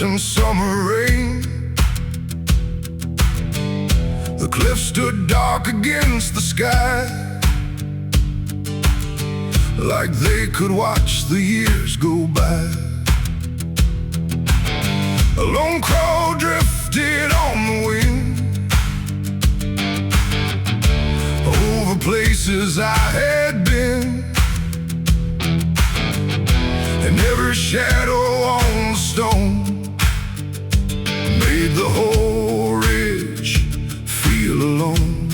and summer rain. The cliffs stood dark against the sky, like they could watch the years go by. A lone crow drifted on the wind over places I had been, and every shadow on the stone made the whole ridge feel alone.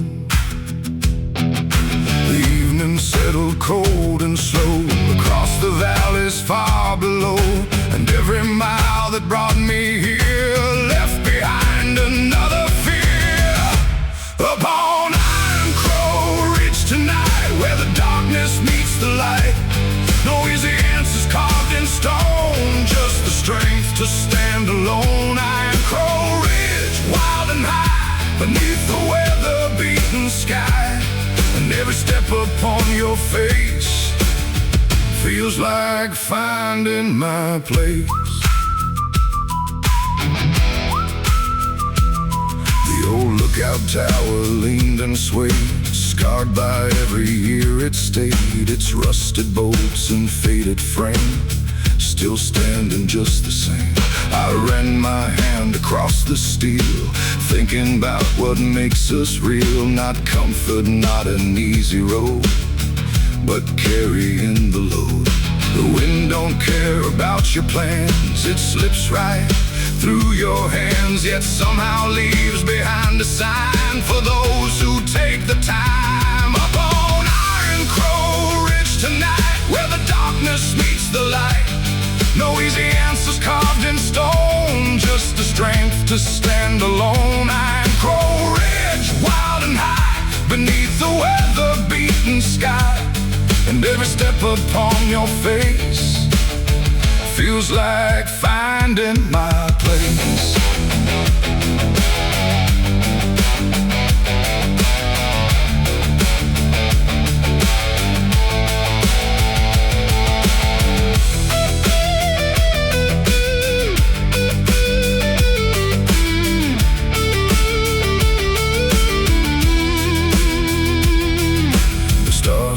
The evening settled cold and slow across the valleys far below, and every mile that brought me here left behind another fear. Upon Iron Crow Ridge tonight, where the darkness meets the light, no easy answers carved in stone, just the strength to stand alone. Iron Crow Ridge, wild and high, beneath the weather-beaten sky, and every step upon your face feels like finding my place. The old lookout tower leaned and swayed, scarred by every year it stayed. Its rusted bolts and faded frame still standing just the same. I ran my hand across the steel, thinking about what makes us real. Not comfort, not an easy road, but carrying the load. The wind don't care about your plans, it slips right through your hands, yet somehow leaves behind a sign for those who take the time. Up on Iron Crow Ridge tonight, where the darkness meets the light, no easy answers carved in stone, just the strength to stand alone. Iron Crow Ridge, wild and high, beneath the weather-beaten sky, and every step upon your face feels like finding my place.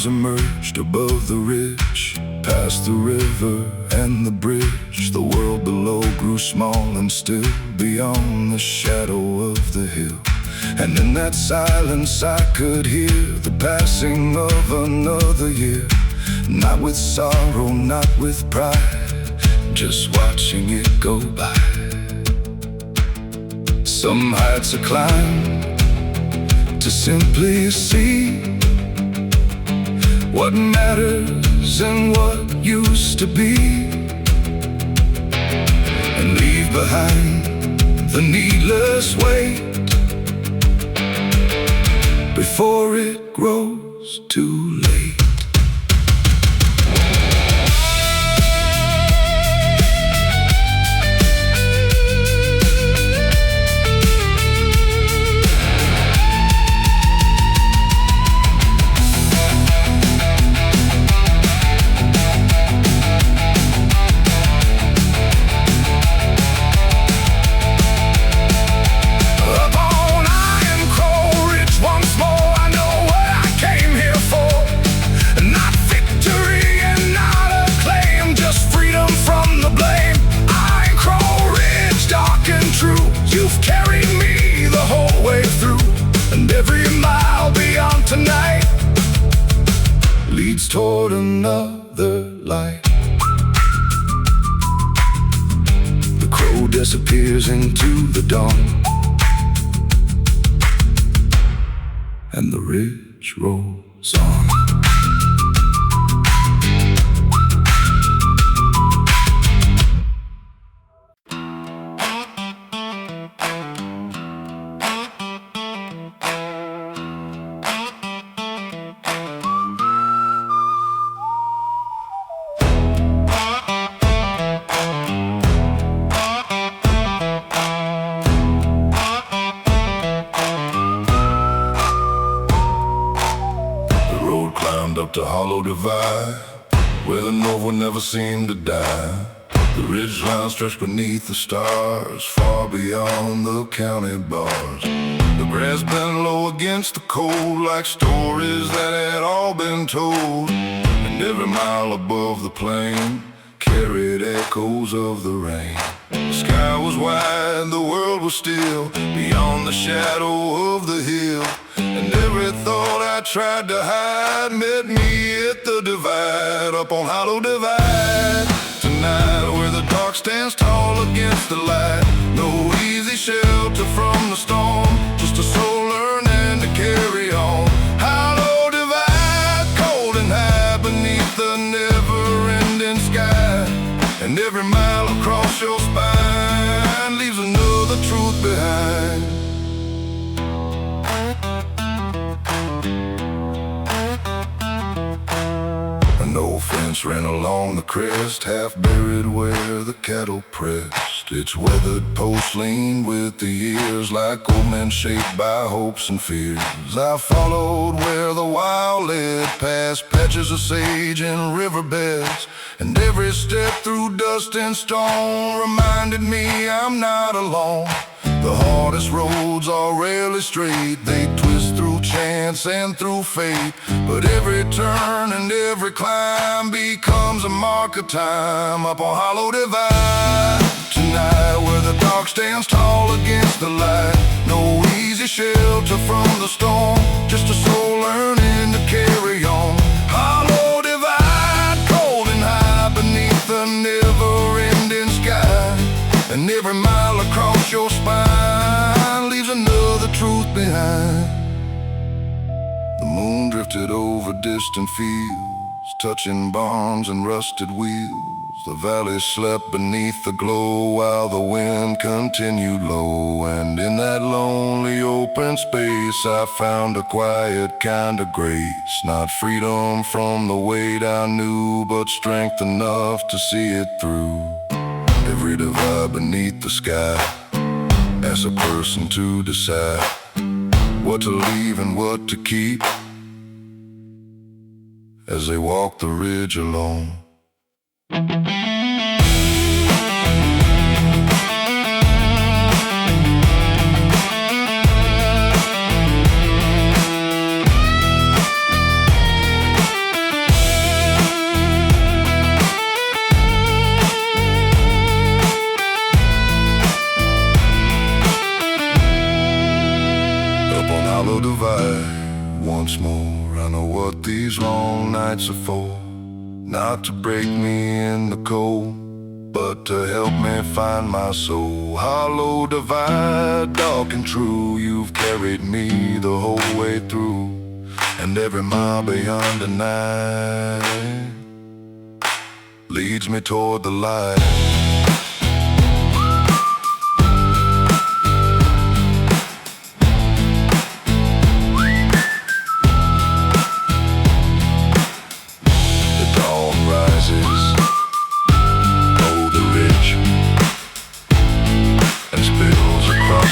Emerged above the ridge, past the river and the bridge. The world below grew small and still, beyond the shadow of the hill. And in that silence I could hear the passing of another year. Not with sorrow, not with pride, just watching it go by. Some heights I climbed to simply see what matters and what used to be, and leave behind the needless weight before it grows too late. You've carried me the whole way through, and every mile beyond tonight leads toward another light. The crow disappears into the dawn, and the ridge rolls on. Up to hollow divide, where the north will never seem to die. The ridgeline stretched beneath the stars, far beyond the county bars. The grass bent low against the cold, like stories that had all been told. And every mile above the plain carried echoes of the rain. The sky was wide, the world was still, beyond the shadow of the hill. And every thought I tried to hide met me at the divide, up on Hollow Divide. Tonight, where the dark stands tall against the light, no easy shelter from the storm, just a soul learning to carry on. Hollow Divide, cold and high beneath the never-ending sky. And every mile across your spine leaves another truth behind. An old fence ran along the crest, half buried where the cattle pressed. Its weathered posts leaned with the years, like old men shaped by hopes and fears. I followed where the wild led, past patches of sage and riverbeds. And every step through dust and stone reminded me I'm not alone. The hardest roads are rarely straight, they twist through chance and through fate. But every turn and every climb becomes a mark of time, up on Hollow Divide. Tonight, where the dark stands tall against the light, no easy shelter from the storm, just a soul learning to carry on. Hollow Divide, cold and high beneath the never-ending sky. And every mile across your spine leaves another truth behind. The moon drifted over distant fields, touching barns and rusted wheels. The valley slept beneath the glow while the wind continued low. And in that lonely open space I found a quiet kind of grace. Not freedom from the weight I knew, but strength enough to see it through. Every divide beneath the sky asks a person to decide what to leave and what to keep as they walk the ridge alone. Hollow Divide, once more, I know what these long nights are for. Not to break me in the cold, but to help me find my soul. Hollow Divide, dark and true, you've carried me the whole way through. And every mile beyond the night leads me toward the light.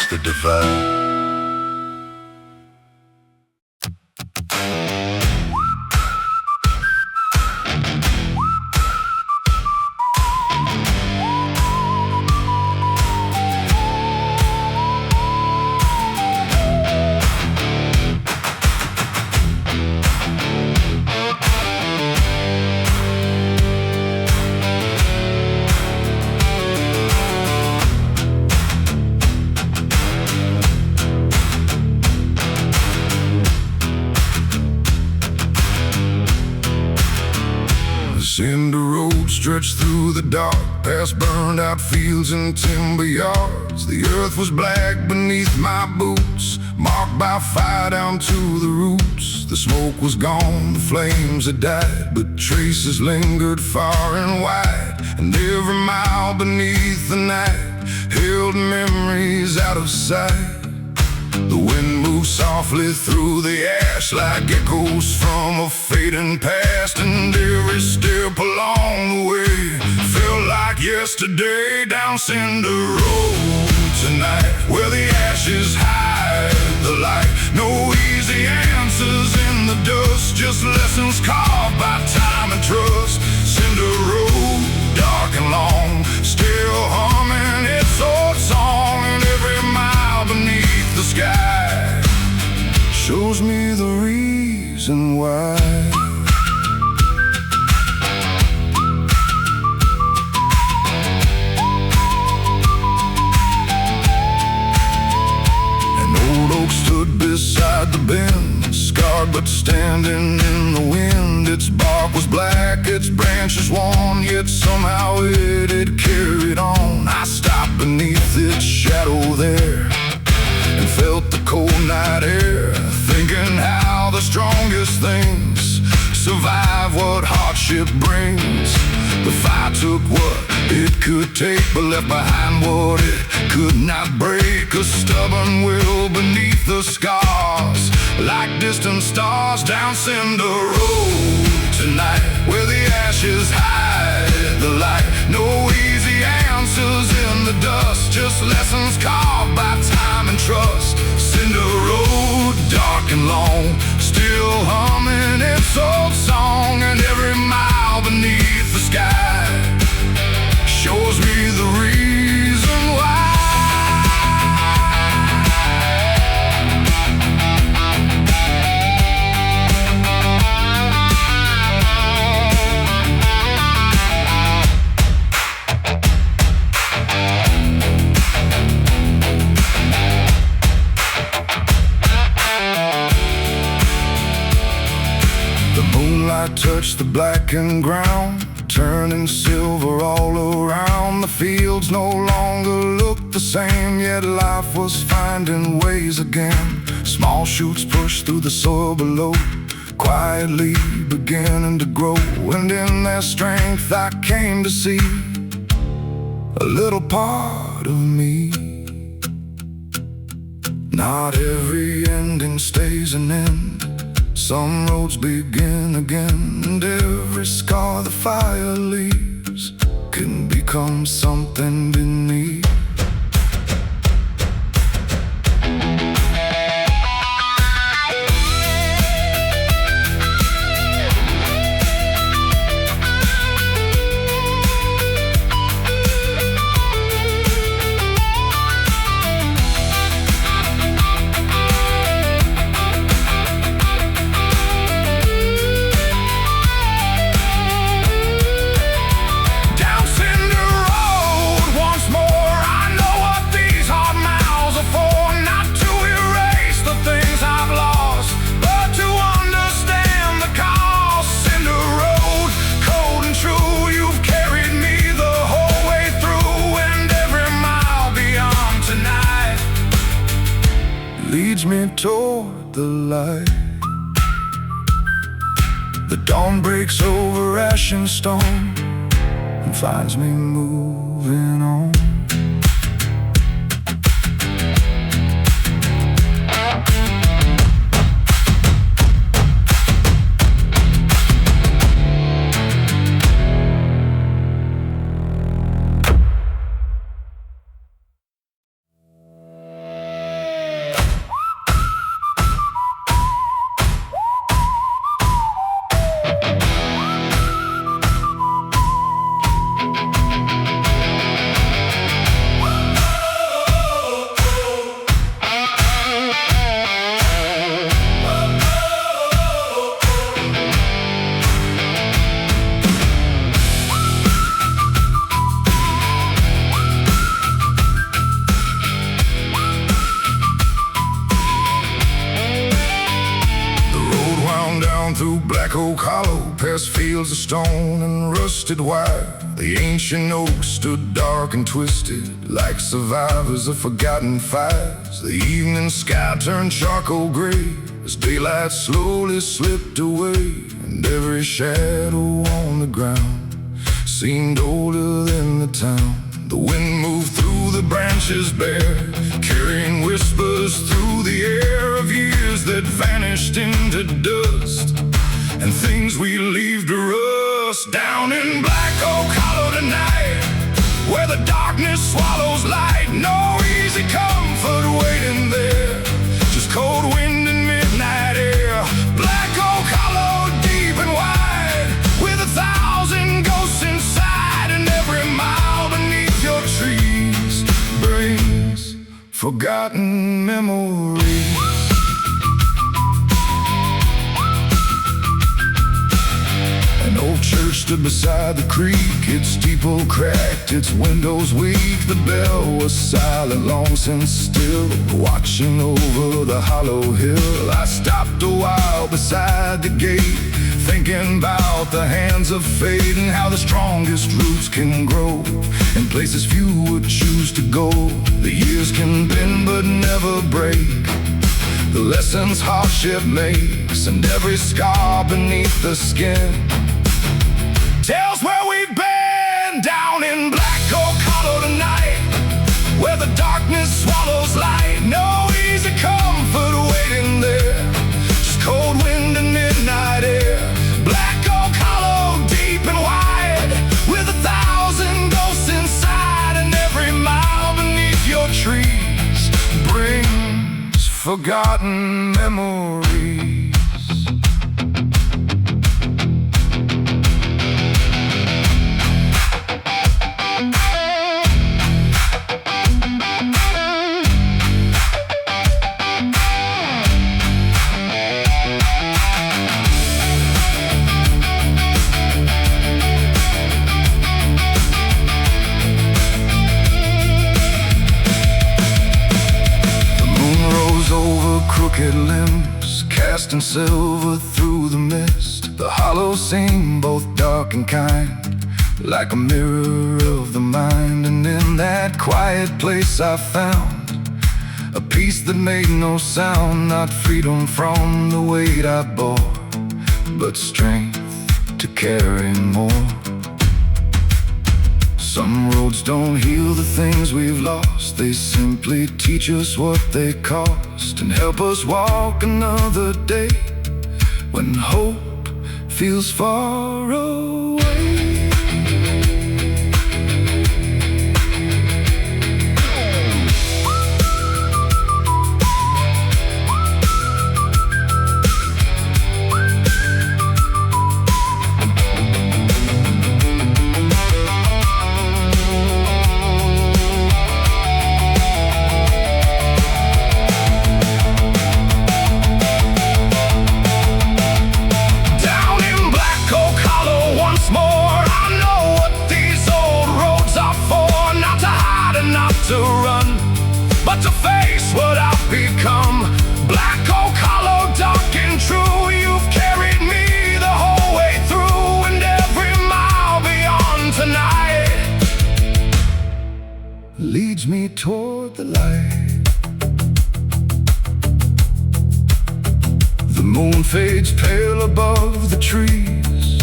The divide. Cinder roads stretched through the dark, past burned out fields and timber yards. The earth was black beneath my boots, marked by fire down to the roots. The smoke was gone, the flames had died, but traces lingered far and wide. And every mile beneath the night held memories out of sight. The wind moved softly through the ash like echoes from a fading past. And every step along the way felt like yesterday. Down Cinder Road tonight, where the ashes hide the light. No easy answers in the dust, just lessons carved by time and trust. Cinder Road, dark and long, still humming its old song, and every mile beneath the sky shows me the reason why. Stood beside the bend, scarred but standing in the wind. Its bark was black, its branches worn, yet somehow it had carried on. I stopped beneath its shadow there and felt the cold night air, thinking how the strongest things survive what hardship brings. The fire took what it could take, but left behind what it could not break. A stubborn will beneath the scars, like distant stars down Cinder Road tonight, where the ashes hide the light. No easy answers in the dust, just lessons carved by time and trust. Cinder Road, dark and long, still humming its old song, and every mile beneath the sky shows me the reason why. The moonlight touched the blackened ground, turning silver all around. The fields no longer looked the same, yet life was finding ways again. Small shoots pushed through the soil below, quietly beginning to grow. And in their strength I came to see a little part of me. Not every ending stays an end, some roads begin again, and every scar the fire leaves can become something beneath. Leads me toward the light. The dawn breaks over ash and stone and finds me moving on. Through black oak hollow, past fields of stone and rusted wire. The ancient oaks stood dark and twisted, like survivors of forgotten fires. The evening sky turned charcoal gray as daylight slowly slipped away, and every shadow on the ground seemed older than the town. The wind moved through the branches bare, carrying whispers through the air of years that vanished into dust, and things we leave to rust. Down in Black Oak Hollow tonight, where the darkness swallows light, no easy comfort waiting there, just cold wind and midnight air. Black Oak Hollow, deep and wide, with 1,000 ghosts inside, and every mile beneath your forgotten memories. An old church stood beside the creek, its steeple cracked, its windows weak. The bell was silent, long since still, watching over the hollow hill. I stopped a while beside the gate, thinking about the hands of fate and how the strongest roots can grow in places few would choose to go. The years can bend but never break, the lessons hardship makes, and every scar beneath the skin tells where we've been. Down in Black Oak Hollow tonight, where the darkness swallows light. No easy comfort waiting there, just cold wind and midnight air. Black Oak Hollow, deep and wide, with 1,000 ghosts inside, and every mile beneath your trees brings forgotten memories. Crooked limbs, casting silver through the mist. The hollows seem both dark and kind, like a mirror of the mind. And in that quiet place I found a peace that made no sound, not freedom from the weight I bore, but strength to carry more. Some roads don't heal the things we've lost, they simply teach us what they cost, and help us walk another day when hope feels far away. To run, but to face what I've become. Black Oak Hollow, dark and true, you've carried me the whole way through, and every mile beyond tonight leads me toward the light. The moon fades pale above the trees,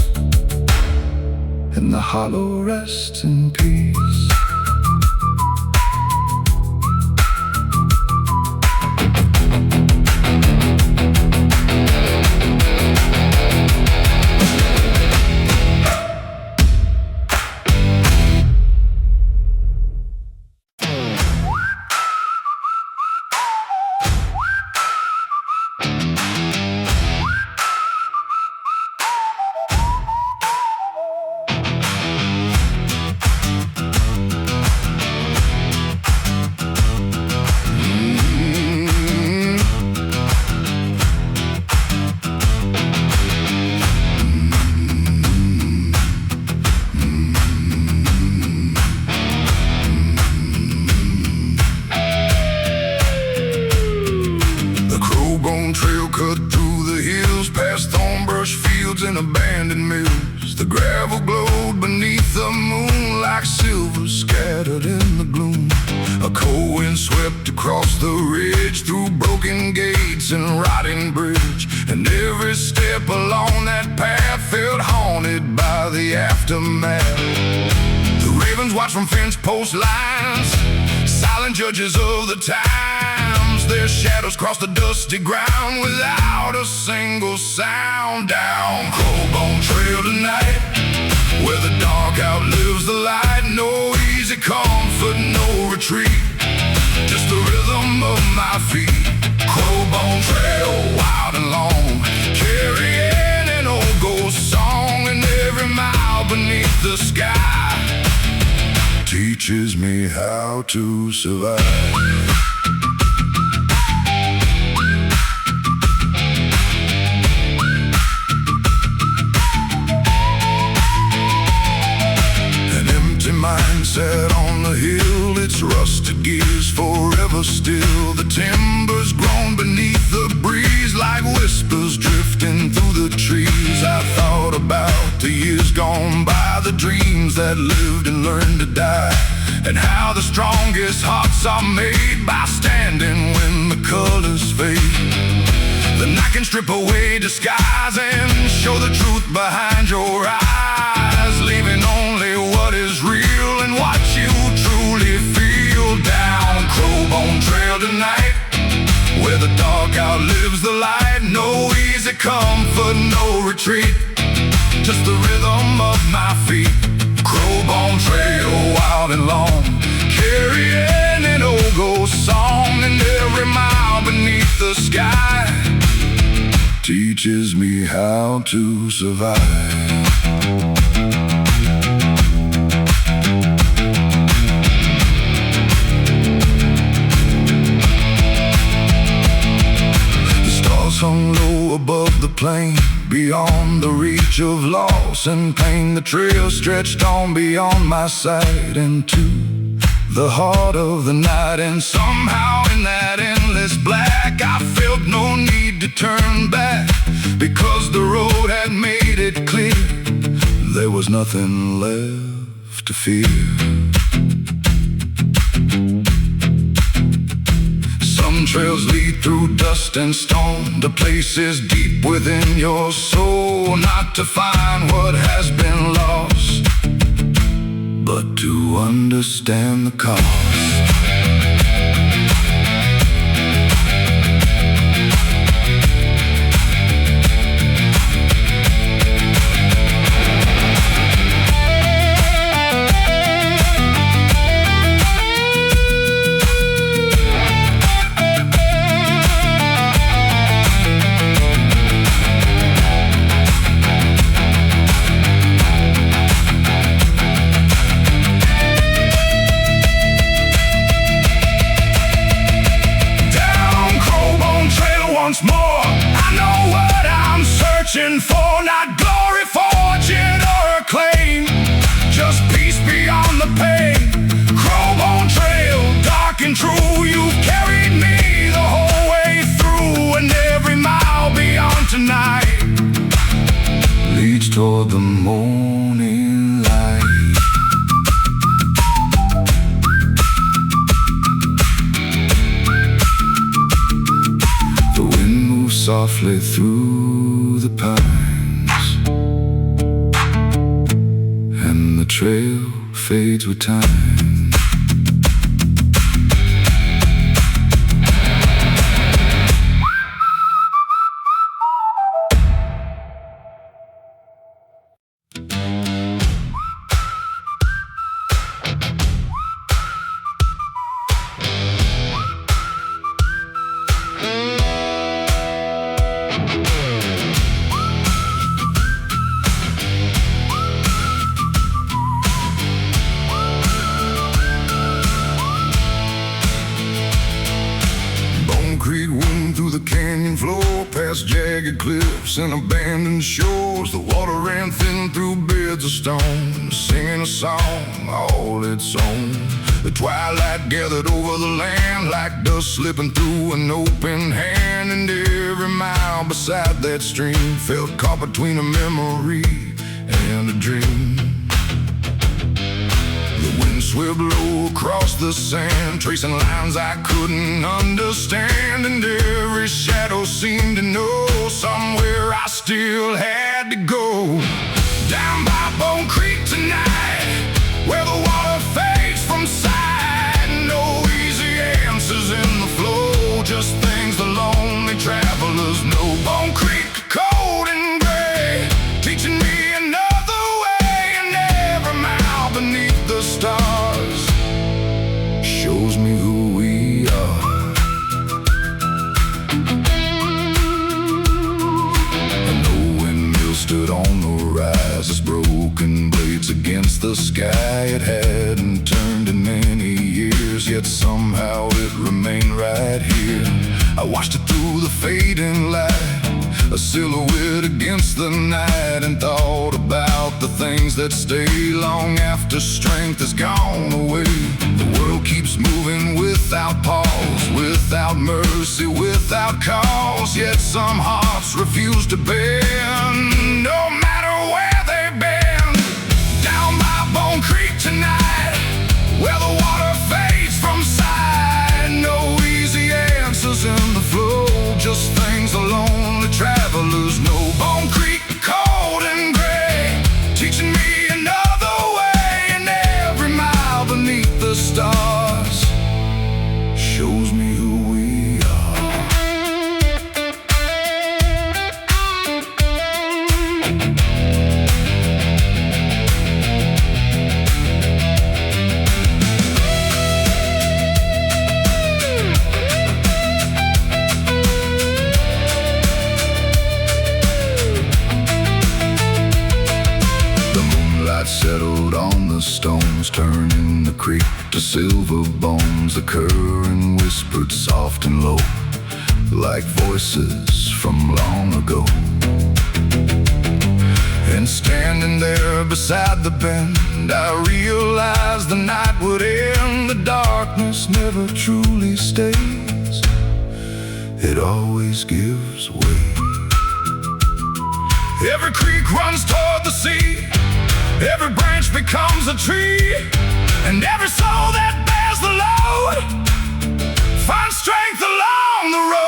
and the hollow rests in peace. Trail cut through the hills, past thornbrush fields and abandoned mills. The gravel glowed beneath the moon like silver scattered in the gloom. A cold wind swept across the ridge, through broken gates and rotting bridge, and every step along that path felt haunted by the aftermath. The ravens watch from fence post lines, silent judges of the times. Their shadows cross the dusty ground without a single sound. Down Crowbone Trail tonight, where the dark outlives the light. No easy comfort, no retreat, just the rhythm of my feet. Crowbone Trail, wild and long, carrying an old ghost song, and every mile beneath the sky teaches me how to survive. gears forever still. The timbers groan beneath the breeze like whispers drifting through the trees. I thought about the years gone by, the dreams that lived and learned to die, and how the strongest hearts are made by standing when the colors fade. The night can strip away disguise and show the truth behind your eyes, leaving only what is real and what you truly feel. Down Crowbone Trail tonight, where the dark outlives the light. No easy comfort, no retreat, just the rhythm of my feet. Crowbone Trail, wild and long, carrying an old ghost song, and every mile beneath the sky teaches me how to survive. The stars hung low above the plain, beyond the reach of loss and pain. The trail stretched on beyond my sight into the heart of the night, and somehow in that endless black I felt no need to turn back, because the road had made it clear there was nothing left to fear. Some trails lead through dust and stone, to places deep within your soul, not to find what has been lost, but to understand the cost. Once more, I know what I'm searching for, not glory, fortune, or acclaim, just peace beyond the pain. Crowbone Trail, dark and true, you've carried me the whole way through, and every mile beyond tonight leads toward the morning light. Softly through the pines, and the trail fades with time. Creek wind through the canyon floor, past jagged cliffs and abandoned shores. The water ran thin through beds of stone, singing a song all its own. The twilight gathered over the land like dust slipping through an open hand, and every mile beside that stream felt caught between a memory and a dream. The wind swept low across the sand, tracing lines I couldn't understand, and every shadow seemed to know somewhere I still had to go. Down by Bone Creek tonight, where the water fades from sight, no easy answers in the flow, just things the lonely travelers know. Bone Creek, cold and gray, teaching me another way, and every mile beneath the stars shows me who we are. And the windmill stood on the rise, its broken blades against the sky. It hadn't turned in many years, yet somehow it remained right here. I watched it through the fading light, a silhouette against the night, and thought about the things that stay long after strength has gone away. The world keeps moving without pause, without mercy, without cause. Yet some hearts refuse to bend, no matter where they've been. Down by Bone Creek tonight, where the water fades from sight. No easy answers in the flow, just things the lonely travelers know. Bone Creek, cold and gray, teaching me another way. And every mile beneath the stars shows me who we are. Settled on the stones, turning the creek to silver bones. The current whispered soft and low, like voices from long ago. And standing there beside the bend, I realized the night would end. The darkness never truly stays, it always gives way. Every creek runs toward the sea, every branch becomes a tree, and every soul that bears the load finds strength along the road.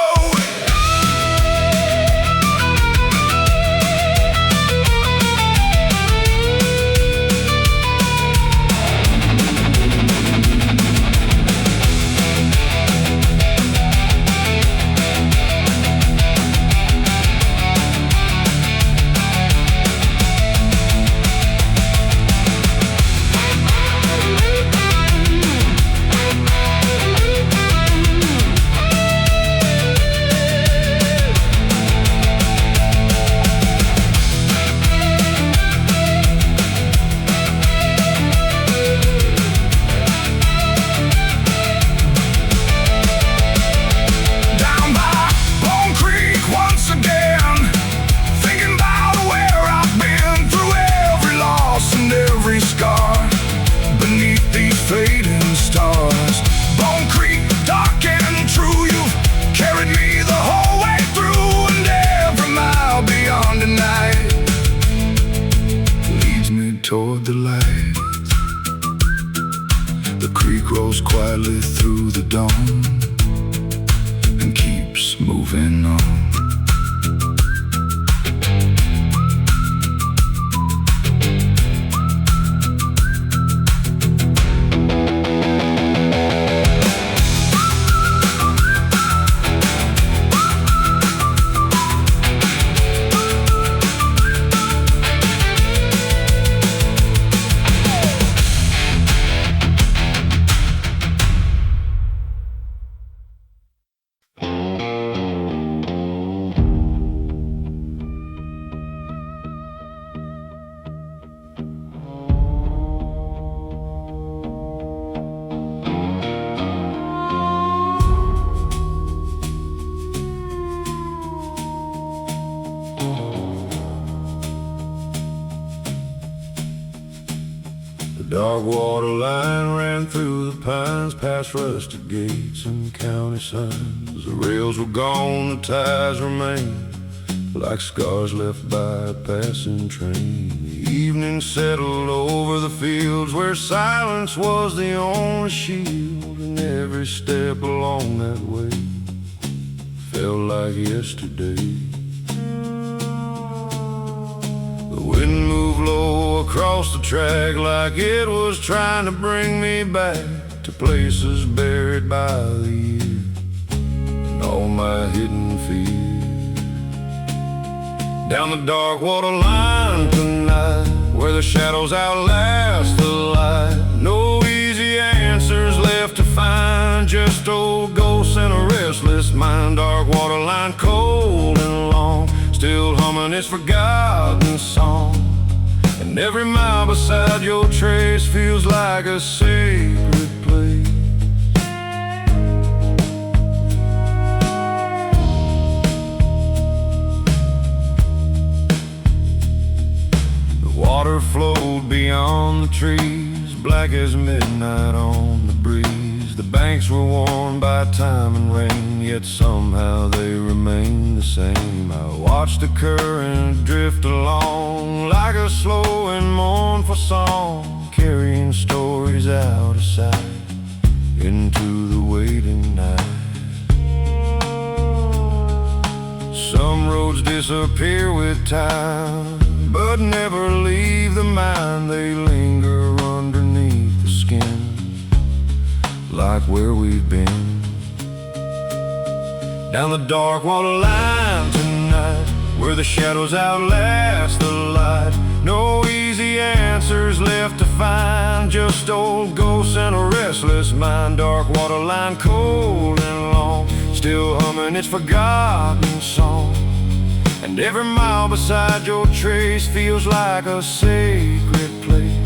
Fading stars, Bone Creek, dark and true. You've carried me the whole way through, and every mile beyond tonight leads me toward the light. The creek rolls quietly through the dawn and keeps moving on. The dark water line ran through the pines, past rusted gates and county signs. The rails were gone, the ties remained, like scars left by a passing train. The evening settled over the fields where silence was the only shield, and every step along that way felt like yesterday. The wind moved low across the track like it was trying to bring me back to places buried by the year and all my hidden fears. Down the dark water line tonight, where the shadows outlast the light. No easy answers left to find, just old ghosts and a restless mind. Dark water line, cold and long, still humming its forgotten song. And every mile beside your trace feels like a sacred place. The water flowed beyond the trees, black as midnight on the breeze. days, the banks were worn by time and rain, yet somehow they remain the same. I watched the current drift along like a slow and mournful song, carrying stories out of sight into the waiting night. Some roads disappear with time, but never leave the mind. They linger underneath the skin, like where we've been. Down the dark water line tonight, where the shadows outlast the light. No easy answers left to find, just old ghosts and a restless mind. Dark water line, cold and long, still humming its forgotten song. And every mile beside your trace feels like a sacred place.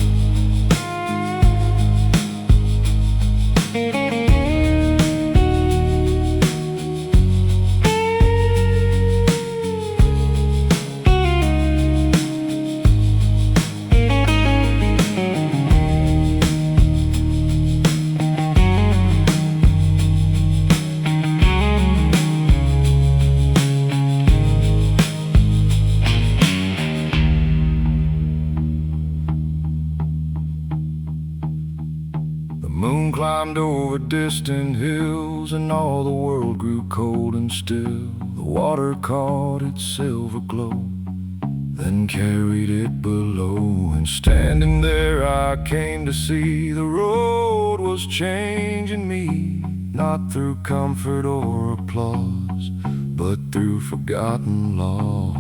The moon climbed over distant hills, and all the world grew cold and still. The water caught its silver glow, then carried it below. And standing there I came to see the road was changing me, not through comfort or applause, but through forgotten law.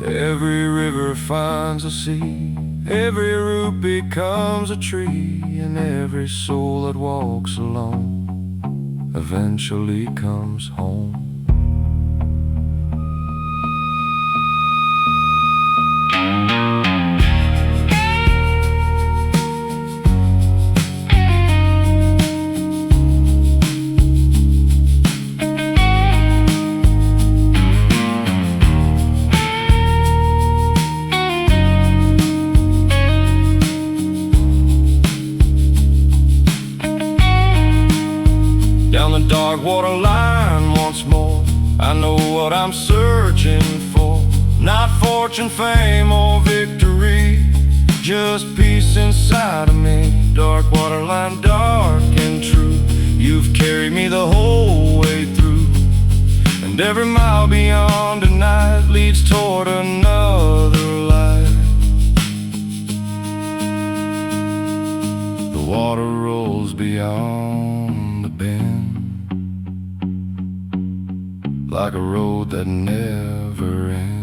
Every river finds a sea, every root becomes a tree, and every soul that walks alone eventually comes home. Down the dark water line once more, I know what I'm searching for. Not fortune, fame, or victory, just peace inside of me. Dark water line, dark and true, you've carried me the whole way through. And every mile beyond tonight leads toward another life. The water rolls beyond the bend, like a road that never ends.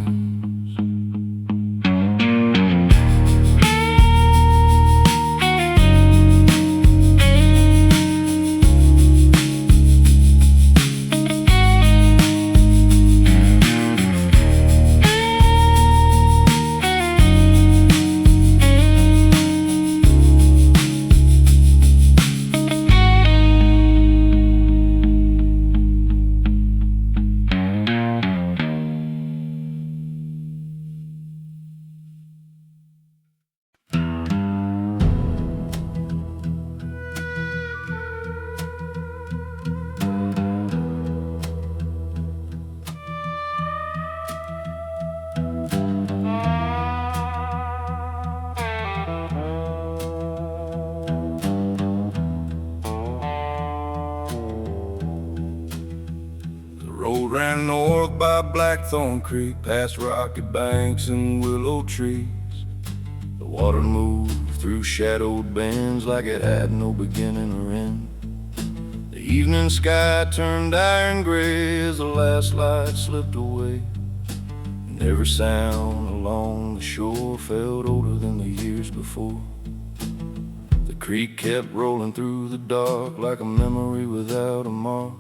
Road ran north by Blackthorn Creek, past rocky banks and willow trees. The water moved through shadowed bends like it had no beginning or end. The evening sky turned iron gray as the last light slipped away, and every sound along the shore felt older than the years before. The creek kept rolling through the dark like a memory without a mark,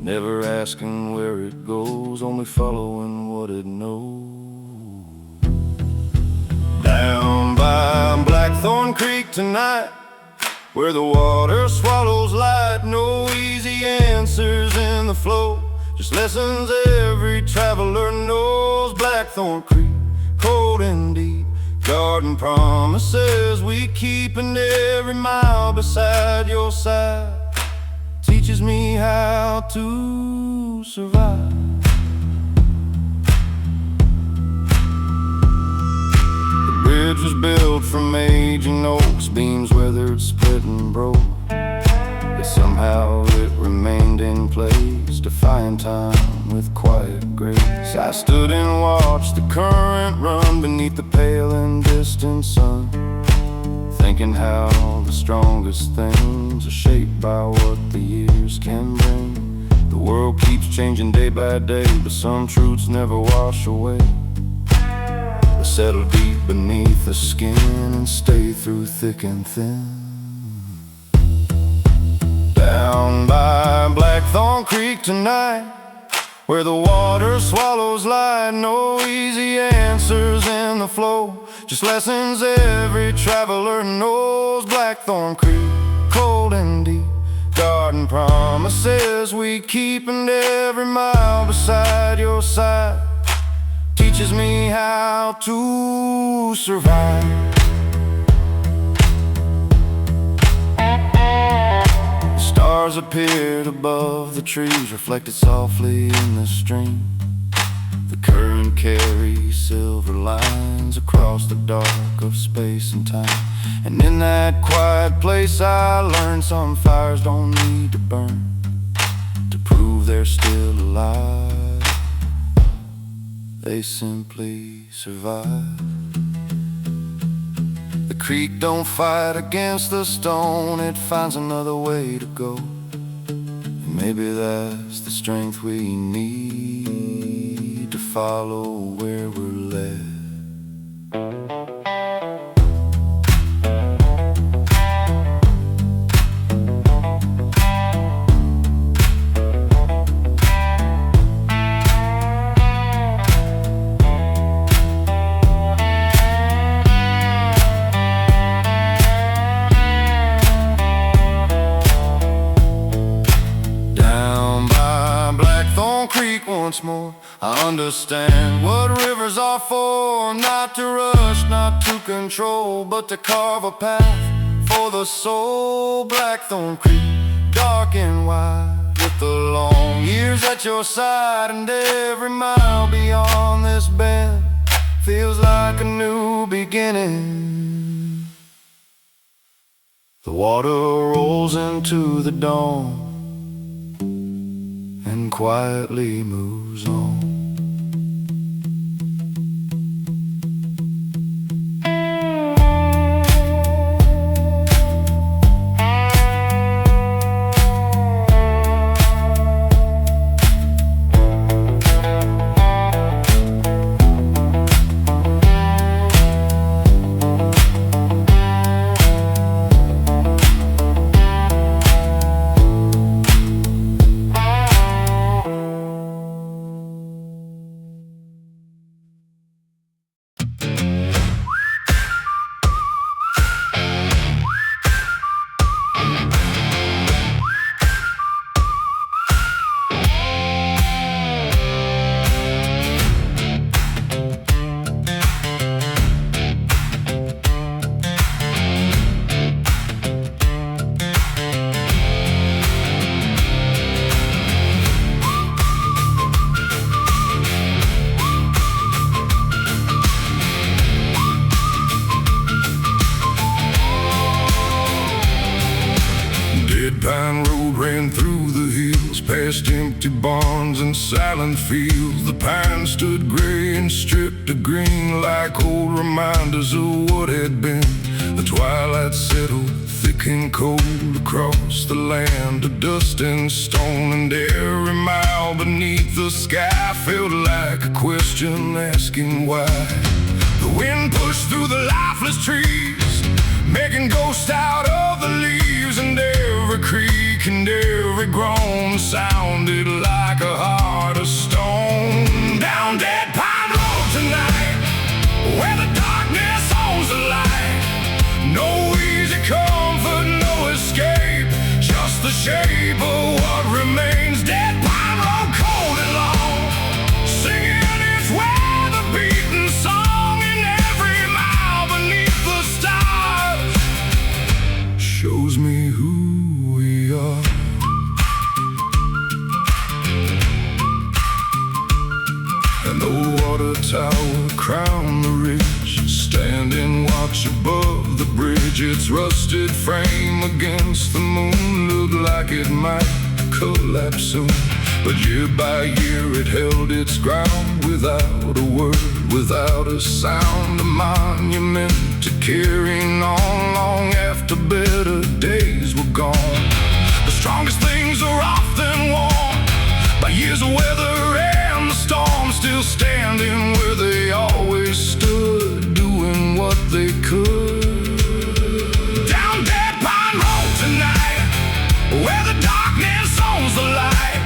never asking where it goes, only following what it knows. Down by Blackthorn Creek tonight, where the water swallows light, no easy answers in the flow, just lessons every traveler knows. Blackthorn Creek, cold and deep, Garden promises we keep, and every mile beside your side teaches me how to survive. The bridge was built from aging oaks, beams weathered, split and broke, but somehow it remained in place, defying time with quiet grace. I stood and watched the current run beneath the pale and distant sun, thinking how the strongest things are shaped by what the years can bring. The world keeps changing day by day, but some truths never wash away. They settle deep beneath the skin and stay through thick and thin. Down by Blackthorn Creek tonight, where the water swallows light, no easy answers in the flow, just lessons every traveler knows. Blackthorn Creek, cold and deep, garden promises we keep, and every mile beside your side teaches me how to survive. Stars appeared above the trees, reflected softly in the stream. The current carries silver lines across the dark of space and time. And in that quiet place I learned some fires don't need to burn to prove they're still alive. They simply survive. The creek don't fight against the stone, it finds another way to go. And maybe that's the strength we need to follow where we're led. Once more, I understand what rivers are for. Not to rush, not to control, but to carve a path for the soul. Blackthorn Creek, dark and wide, with the long years at your side, and every mile beyond this bend feels like a new beginning. The water rolls into the dawn and quietly moves on. Pine road ran through the hills, past empty barns and silent fields. The pine stood gray and stripped of green, like old reminders of what had been. The twilight settled thick and cold across the land of dust and stone, and every mile beneath the sky felt like a question asking why. The wind pushed through the lifeless trees, making ghosts out of the leaves, and every creak and every groan sounded like a heart of stone. Down Dead Pine Road tonight, where the darkness owns the light. No easy comfort, no escape, just the shape of what remains. Dead Pine Road, cold and long, singing its weather-beaten song, and every mile its rusted frame against the moon looked like it might collapse soon. But year by year it held its ground, without a word, without a sound, a monument to carrying on long after better days were gone. The strongest things are often worn by years of weather and the storm, still standing where they always stood, doing what they could. Down Dead Pine Road tonight, where the darkness owns the light.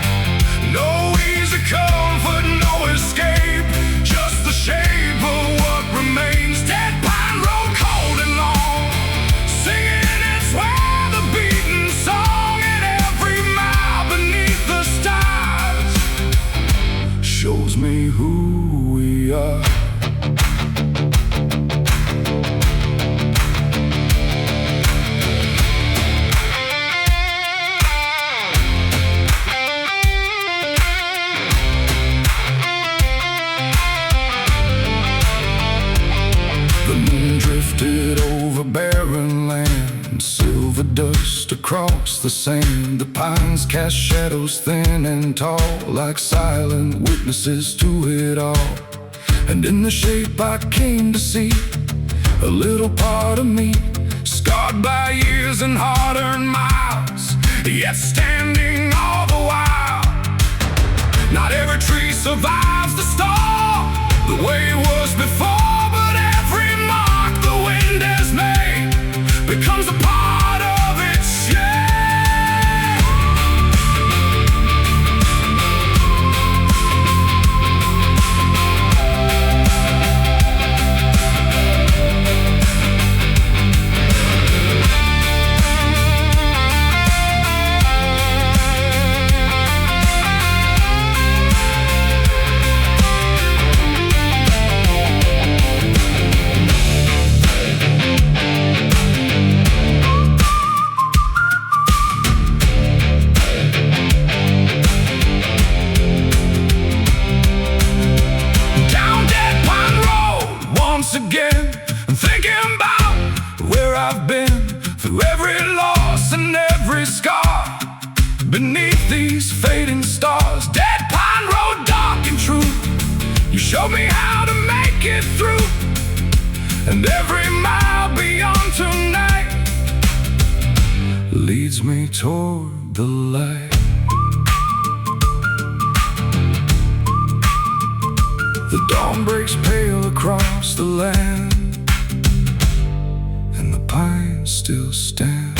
No easy comfort, no escape, just the shape of what remains. Dead Pine Road, cold and long, singing its weather-beaten song, and every mile beneath the stars shows me who we are. Drifted over barren land, silver dust across the sand. The pines cast shadows thin and tall, like silent witnesses to it all. And in the shape I came to see, a little part of me, scarred by years and hard-earned miles, yet standing all the while. Not every tree survives the storm the way it was before, but every mark the wind has made becomes a part of its shape. Again, I'm thinking about where I've been, through every loss and every scar, beneath these fading stars. Dead Pine Road, dark and true, you showed me how to make it through, and every mile beyond tonight leads me toward the light. The dawn breaks pale across the land, and the pines still stand.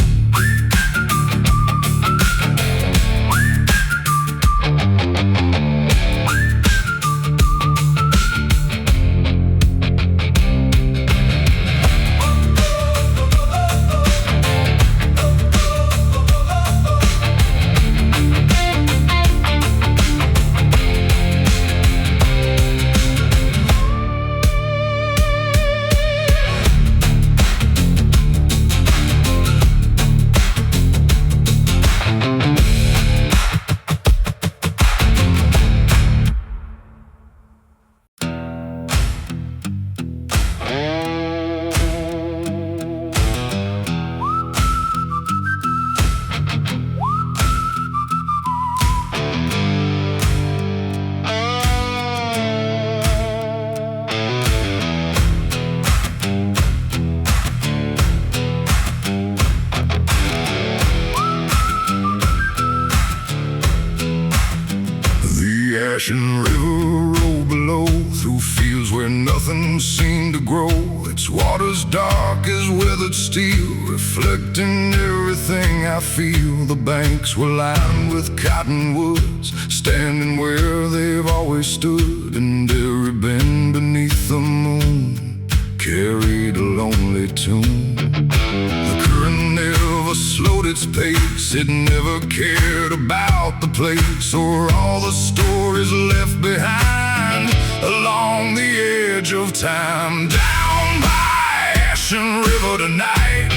Ashen river rolled below, through fields where nothing seemed to grow. Its waters dark as weathered steel, reflecting everything I feel. The banks were lined with cottonwoods, standing where they've always stood, and every bend beneath the moon carried a lonely tune. The current never slowed its pace, it never cared about the place or all the stories left behind along the edge of time. Down by Ashen River tonight,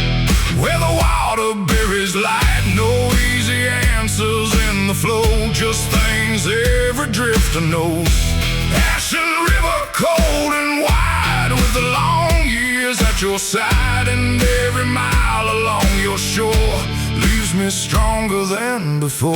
where the water buries light, no easy answers in the flow, just things every drifter knows. Ashen River, cold and wide, with the long years years at your side, and every mile along your shore leaves me stronger than before.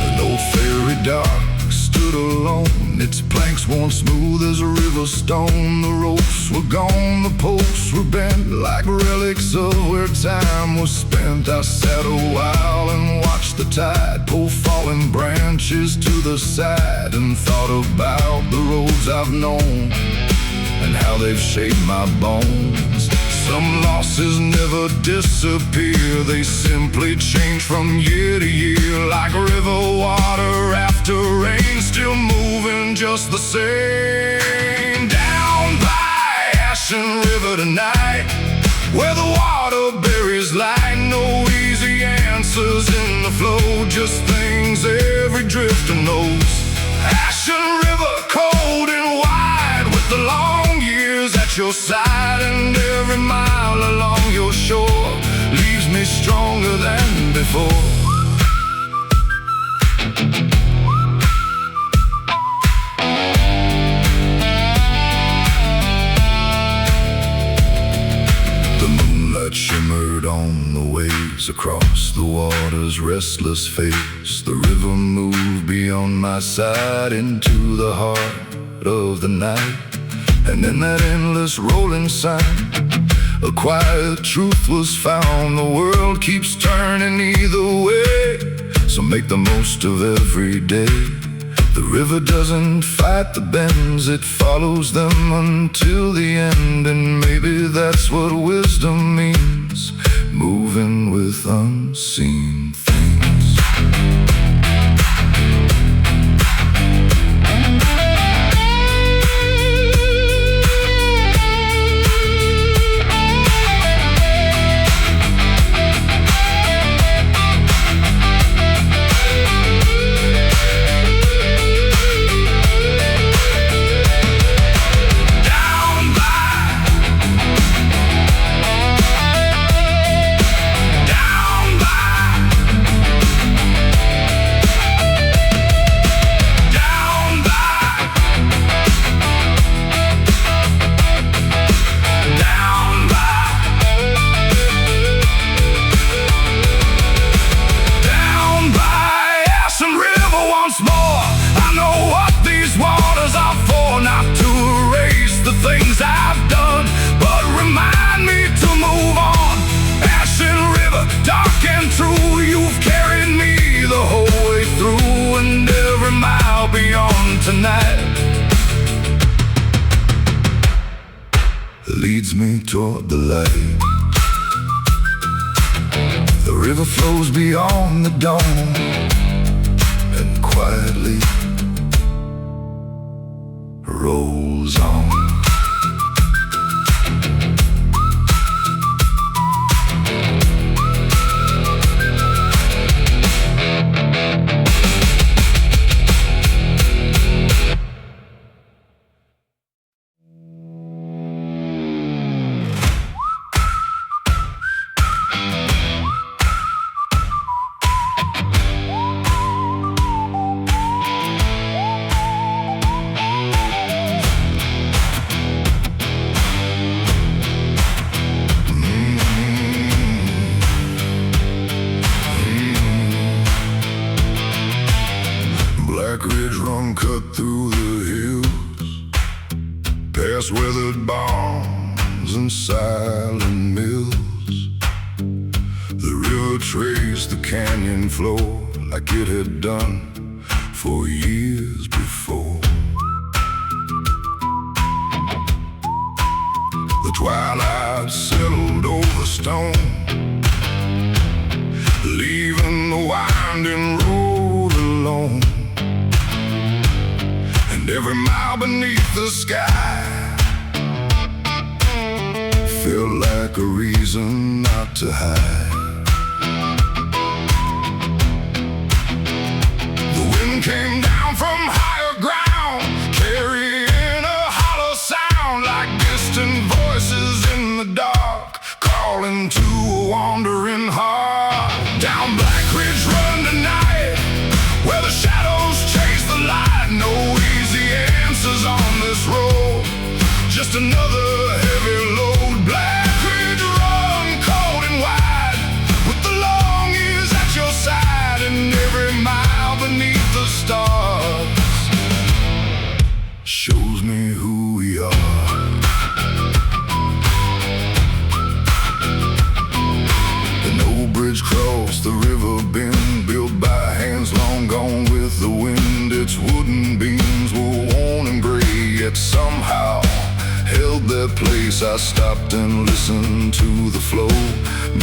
An old ferry dock stood alone, its planks worn smooth as a river stone. The ropes were gone, the posts were bent like relics of where time was spent. I sat a while and watched the tide pull falling branches to the side, and thought about the roads I've known and how they've shaped my bones. Some losses never disappear, they simply change from year to year, like river water after rain, still moving just the same. Down by Ashen River tonight, where the water buries light, no easy answers in the flow, just things every drifter knows. Ashen River, cold and wide, with the long years at your side, and every mile along your shore leaves me stronger than before. The moonlight shimmered on the waves across the water's restless face. The river moved beyond my side into the heart of the night, and in that endless rolling sound, a quiet truth was found. The world keeps turning either way, so make the most of every day. The river doesn't fight the bends, it follows them until the end. And maybe that's what wisdom means, moving with unseen things. Things I've done, but remind me to move on. Ashen River, dark and true, you've carried me the whole way through, and every mile beyond tonight leads me toward the light. The river flows beyond the dawn, and quietly rolls on. Cut through the hills, past weathered barns and silent mills. The river traced the canyon floor like it had done for years before. The twilight settled over stone, leaving the winding road alone. Every mile beneath the sky felt like a reason not to hide. The wind came down from higher ground, carrying a hollow sound like distant voices in the dark, calling to a wandering heart. Down Black Ridge Run just another heavy load. Black Ridge Run, cold and wide, with the long years at your side, and every mile beneath the stars shows me who we are. An old bridge crossed the river bend, built by hands long gone with the wind. Its wooden beams were worn and gray, yet somehow held their place. I stopped and listened to the flow,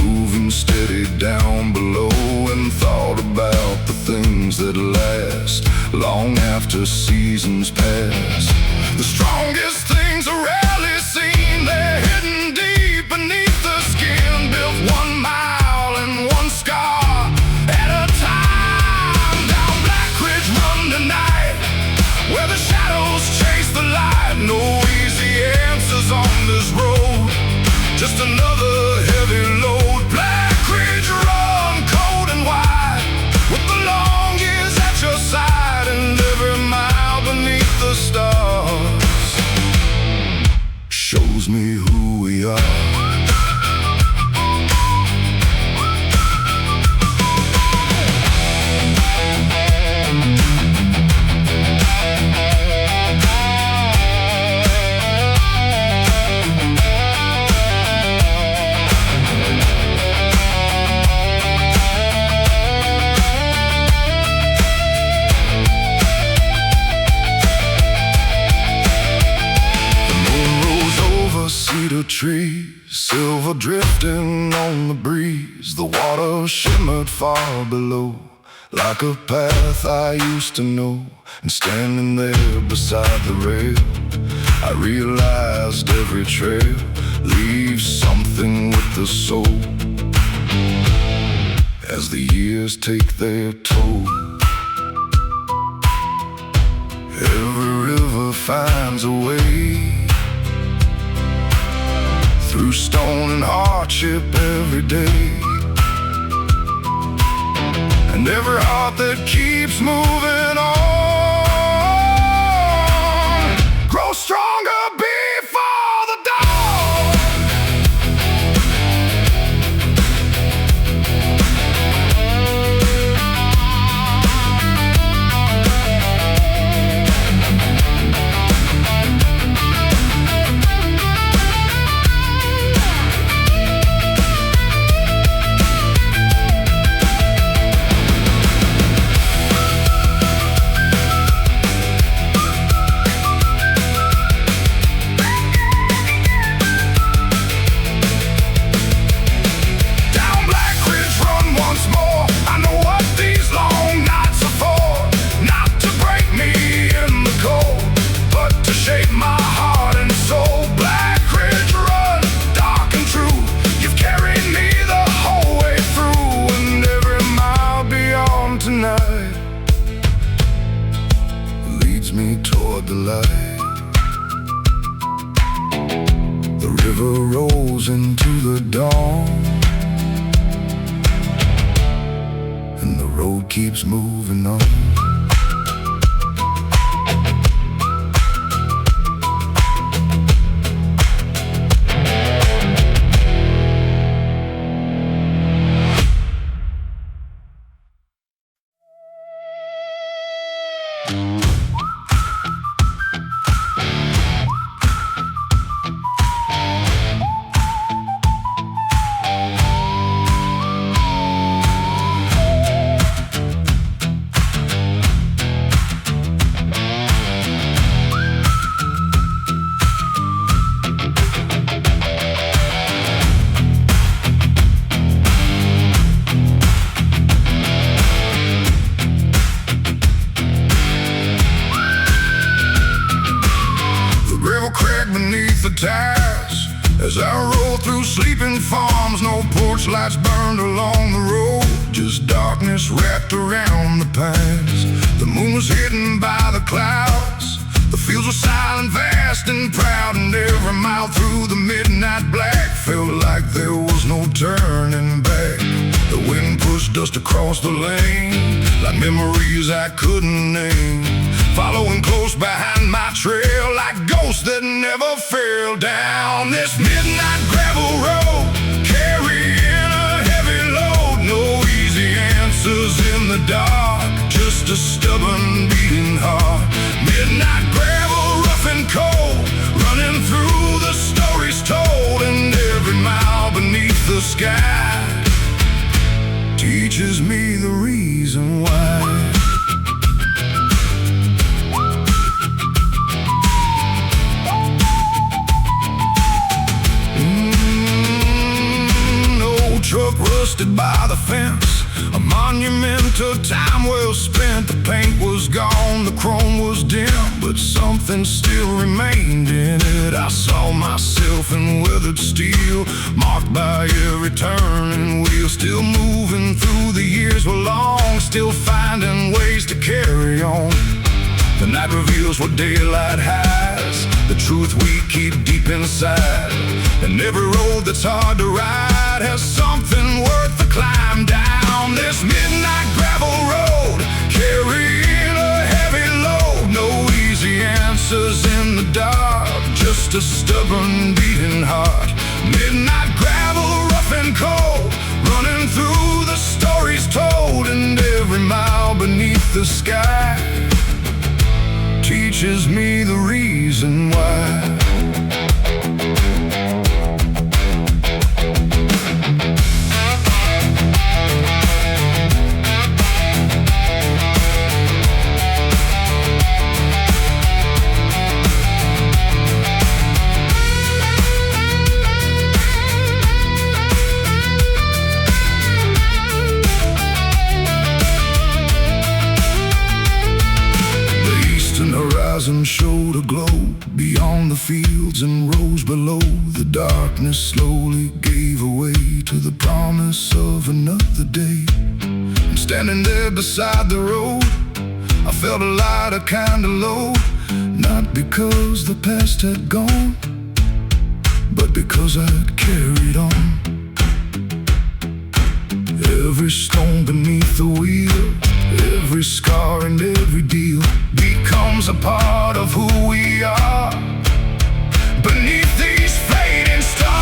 moving steady down below, and thought about the things that last long after seasons pass. The strongest things are rarely seen, they're hidden deep beneath the skin, built 1 mile and 1 scar at a time. Down Black Ridge Run tonight, where the shadows chase the light. No easy answers on this road, just another heavy load. Black Ridge Run, cold and wide, with the long years at your side, and every mile beneath the stars shows me who we are. Cedar trees, silver drifting on the breeze. The water shimmered far below, like a path I used to know. And standing there beside the rail, I realized every trail leaves something with the soul. As the years take their toll, every river finds a way, through stone and hardship every day. And every heart that keeps moving on grows stronger before the dawn. Me toward the light. The river rolls into the dawn, and the road keeps moving on. Beneath the tires, as I roll through sleeping farms, no porch lights burned along the road, just darkness wrapped around the pines. The moon was hidden by the clouds, the fields were silent, vast and proud, and every mile through the midnight black felt like there was no turning back. The wind pushed dust across the lane, like memories I couldn't name, following close behind my trail like ghosts that never never fail. Down this midnight gravel road, carrying a heavy load. No easy answers in the dark, just a stubborn beating heart. Midnight gravel, rough and cold, running through the stories told. And every mile beneath the sky teaches me the reason why. Truck rusted by the fence, a monument to time well spent. The paint was gone, the chrome was dim, but something still remained in it. I saw myself in weathered steel, marked by every turning wheel. Still moving through the years were long, still finding ways to carry on. The night reveals what daylight has, the truth we keep deep inside. And every road that's hard to ride has something worth the climb. Down this midnight gravel road, carrying a heavy load. No easy answers in the dark, just a stubborn beating heart. Midnight gravel, rough and cold, running through the stories told. And every mile beneath the sky teaches me the reason why. Showed a glow beyond the fields and rose below. The darkness slowly gave way to the promise of another day. And standing there beside the road, I felt a lighter kind of load. Not because the past had gone, but because I'd carried on. Every stone beneath the wheel, every scar and every deal becomes a part of who we are beneath these fading stars.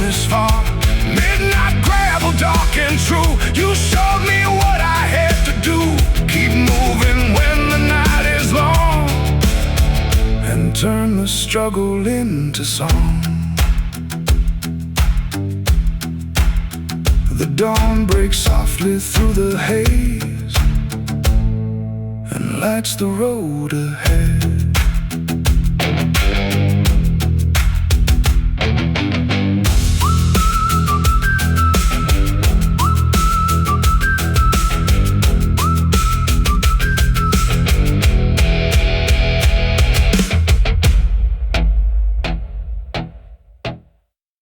This far, midnight gravel, dark and true. You showed me what I had to do. Keep moving when the night is long, and turn the struggle into song. The dawn breaks softly through the haze and lights the road ahead.